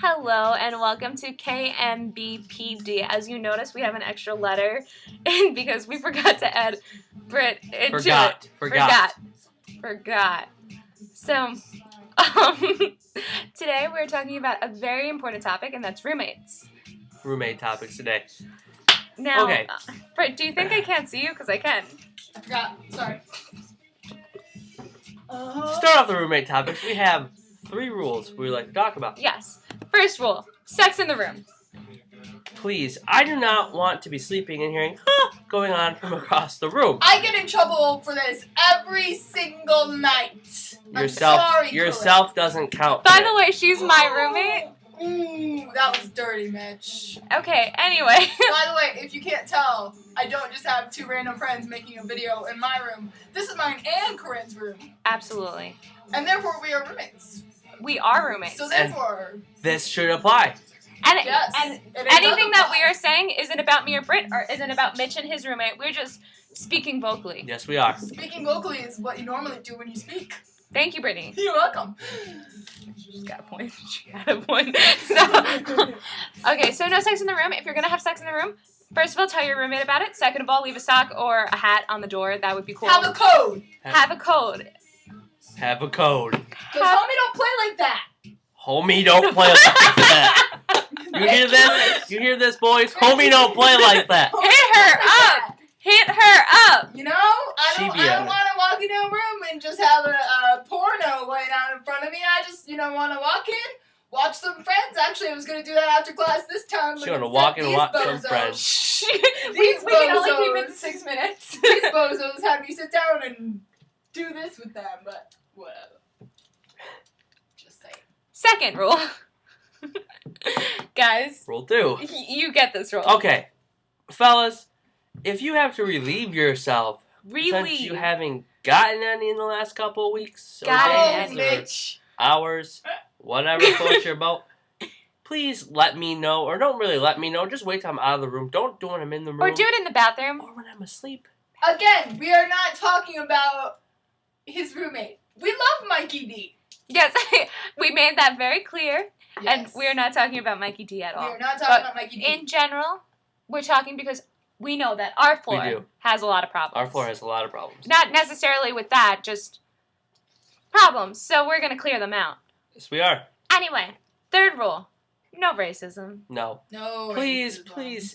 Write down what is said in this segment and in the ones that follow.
Hello and welcome to KMBPD. As you notice, we have an extra letter in because we forgot to add Brit into it. Forgot. So, today we're talking about a very important topic, and that's roommates. Roommate topics today. Now, okay. Brit, do you think I can't see you? Because I can. I forgot. Sorry. To start off the roommate topics, we have 3 rules we would like to talk about. Yes. First rule, sex in the room. Please, I do not want to be sleeping and hearing going on from across the room. I get in trouble for this every single night. Yourself doesn't count. By the way, she's my roommate. Ooh, that was dirty, Mitch. Okay, anyway. By the way, if you can't tell, I don't just have 2 random friends making a video in my room. This is mine and Corinne's room. Absolutely. And therefore, we are roommates. We are roommates. So therefore... This should apply. And yes, anything that we are saying isn't about me or Britt, or isn't about Mitch and his roommate. We're just speaking vocally. Yes, we are. Speaking vocally is what you normally do when you speak. Thank you, Brittany. You're welcome. She's got a point. She had a point. So, okay, so no sex in the room. If you're going to have sex in the room, first of all, tell your roommate about it. Second of all, leave a sock or a hat on the door. That would be cool. Have a code. Have a code. Have a code. Because homie don't play like that. Homie don't play like that. You hear this? You hear this, boys? Homie don't play like that. Hit her up. Hit her up. You know, I don't want to walk into a room and just have a porno laying out in front of me. I just, want to walk in, watch some Friends. Actually, I was going to do that after class this time. She's going to walk in and watch some Friends. we can only keep it to 6 minutes. These bozos have me sit down and do this with them, but whatever. Just saying. Second rule. Guys. Rule 2. You get this rule. Okay. Fellas, if you have to relieve yourself, since you haven't gotten any in the last couple of weeks, or days, or hours, whatever floats your boat, please let me know, or don't really let me know, just wait till I'm out of the room. Don't do it when I'm in the room. Or do it in the bathroom. Or when I'm asleep. Again, we are not talking about his roommate. We love Mikey D. Yes, we made that very clear. Yes. And we're not talking about Mikey D at all. We are not talking about Mikey D. In general, we're talking because we know that our floor has a lot of problems. Our floor has a lot of problems. Not necessarily with that, just problems. So we're going to clear them out. Yes, we are. Anyway, third rule. No racism. No. No. Please.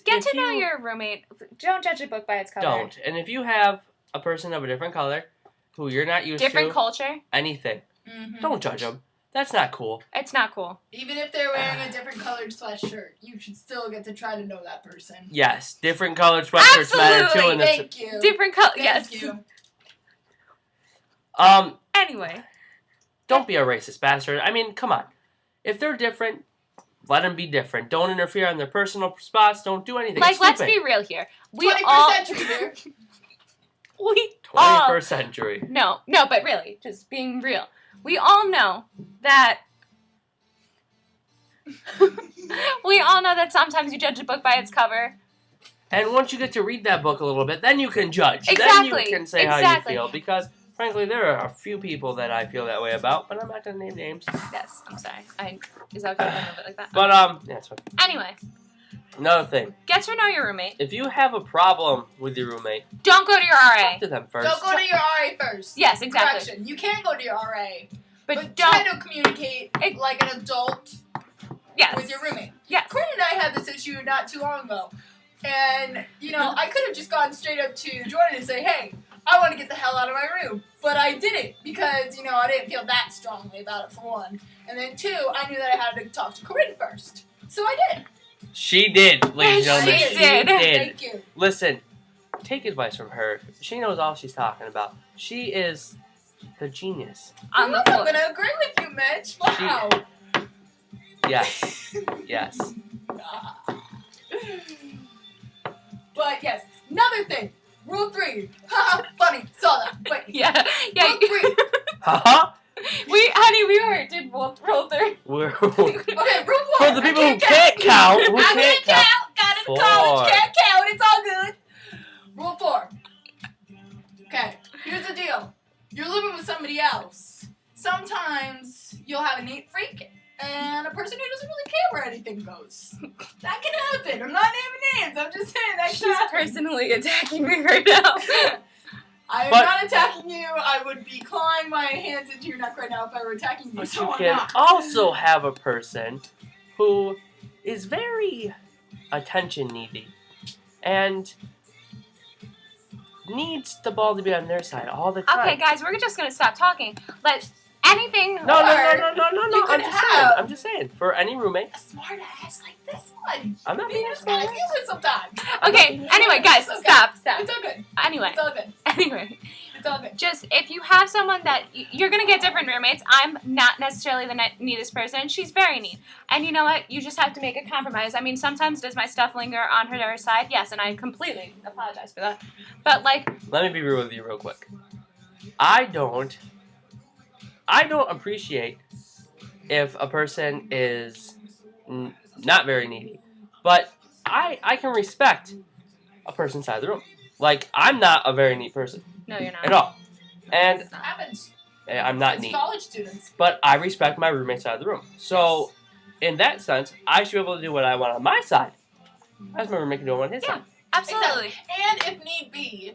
Get to know your roommate. Don't judge a book by its cover. Don't. And if you have a person of a different color who you're not used to. Different culture. Anything. Mm-hmm. Don't judge them. That's not cool. It's not cool. Even if they're wearing a different colored sweatshirt, you should still get to try to know that person. Yes. Different colored sweatshirts matter too. Absolutely. Thank you. Different color. Yes. Thank you. Anyway. Don't be a racist bastard. I mean, come on. If they're different, let them be different. Don't interfere on their personal spots. Don't do anything. Like, let's be real here. 21st century here. 21st century. No, but really, just being real. We all know that. Sometimes you judge a book by its cover. And once you get to read that book a little bit, then you can judge. Exactly. Then you can say how you feel. Because, frankly, there are a few people that I feel that way about, but I'm not going to name names. Yes, I'm sorry. Is that okay if I move it like that? But, yeah, it's fine. Anyway. Another thing. Get to know your roommate. If you have a problem with your roommate, don't go to your RA. Talk to them first. Don't go to your RA first. Yes, exactly. Correction. You can go to your RA. But don't try to communicate like an adult with your roommate. Yes. Corinne and I had this issue not too long ago. And, I could have just gone straight up to Jordan and say, hey, I want to get the hell out of my room. But I didn't because, I didn't feel that strongly about it, for one. And then, 2, I knew that I had to talk to Corinne first. So I did. She did, ladies and gentlemen. She did. Thank you. Listen, take advice from her. She knows all she's talking about. She is the genius. On the floor. I'm going to agree with you, Mitch. Wow. Yes. But yes, another thing. Rule 3. Haha, funny. Saw that. Wait. Yeah. Rule 3. Haha. We already did rule 3. Okay, rule 4. For the people who can't count. I can't count. Got it in college. Can't count. It's all good. Rule 4. Okay, here's the deal. You're living with somebody else. Sometimes you'll have a neat freak and a person who doesn't really care where anything goes. That can happen. I'm not naming names. I'm just saying that can happen. She's personally attacking me right now. I am not attacking you. I would be clawing my hands into your neck right now if I were attacking you. But so you I'm can not. also have a person who is very attention needy and needs the ball to be on their side all the time. Okay, guys, we're just gonna stop talking. Let anything. No. I'm just saying. For any roommate. A smart ass like this one. I'm not being a smart ass. Use it sometimes. Okay. Anyway, guys, stop. It's all good. Anyway. It's all good. Anyway. It's all good. Just, if you have someone that, you're going to get different roommates. I'm not necessarily the neatest person. She's very neat. And you know what? You just have to make a compromise. I mean, sometimes does my stuff linger on her side? Yes, and I completely apologize for that. But, like... Let me be real with you real quick. I don't appreciate if a person is not very needy. But I can respect a person's side of the room. Like, I'm not a very neat person. No, you're not. At all. And That happens. I'm not It's neat. college students. But I respect my roommate's side of the room. So, in that sense, I should be able to do what I want on my side. As my roommate can do it on his side. Absolutely. Exactly. And if need be,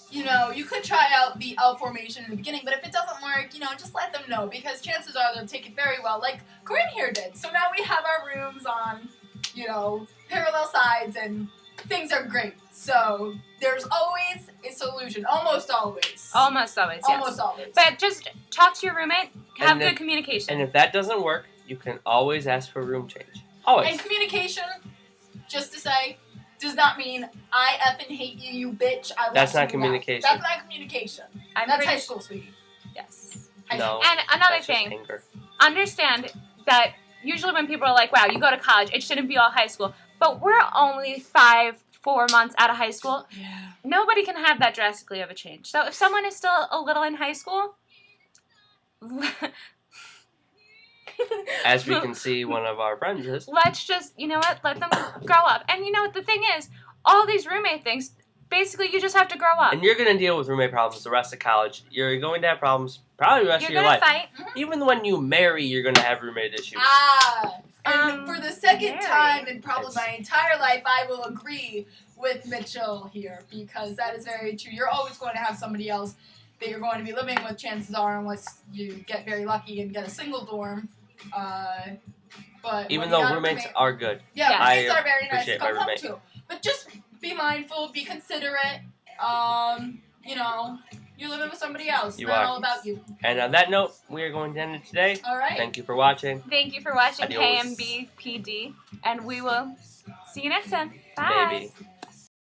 you know, you could try out the L formation in the beginning, but if it doesn't work, you know, just let them know, because chances are they'll take it very well, like Corinne here did. So now we have our rooms on, you know, parallel sides, and things are great. So there's always a solution. Almost always. Almost always, yes. Almost always. But just talk to your roommate. Have And good if- communication. And if that doesn't work, you can always ask for a room change. Always. And communication, just to say, does not mean I effing hate you, you bitch. I That's want not you now. communication. That's not communication. That's high school, sweetie. Yes. No. And another That's just thing, anger. understand that usually when people are like, wow, you go to college, it shouldn't be all high school. But we're only 4 months out of high school. Yeah. Nobody can have that drastically of a change. So if someone is still a little in high school, As we can see, one of our friends is. let's just, you know what, let them grow up. And you know what, the thing is, all these roommate things, basically you just have to grow up. And you're going to deal with roommate problems the rest of college. You're going to have problems probably the rest of your life. You're going to fight. Even when you marry, you're going to have roommate issues. And for the second Mary. time in probably my entire life, I will agree with Mitchell here, because that is very true. You're always going to have somebody else that you're going to be living with, chances are, unless you get very lucky and get a single dorm. But Even though roommates are good. Yeah, Yeah. roommates are very nice to appreciate my come home roommate. to. But just be mindful, be considerate. You know, you're living with somebody else. It's You not are. all about you. And on that note, we are going to end it today. All right. Thank you for watching. Thank you for watching Adios. KMBPD, and we will see you next time. Bye. Maybe.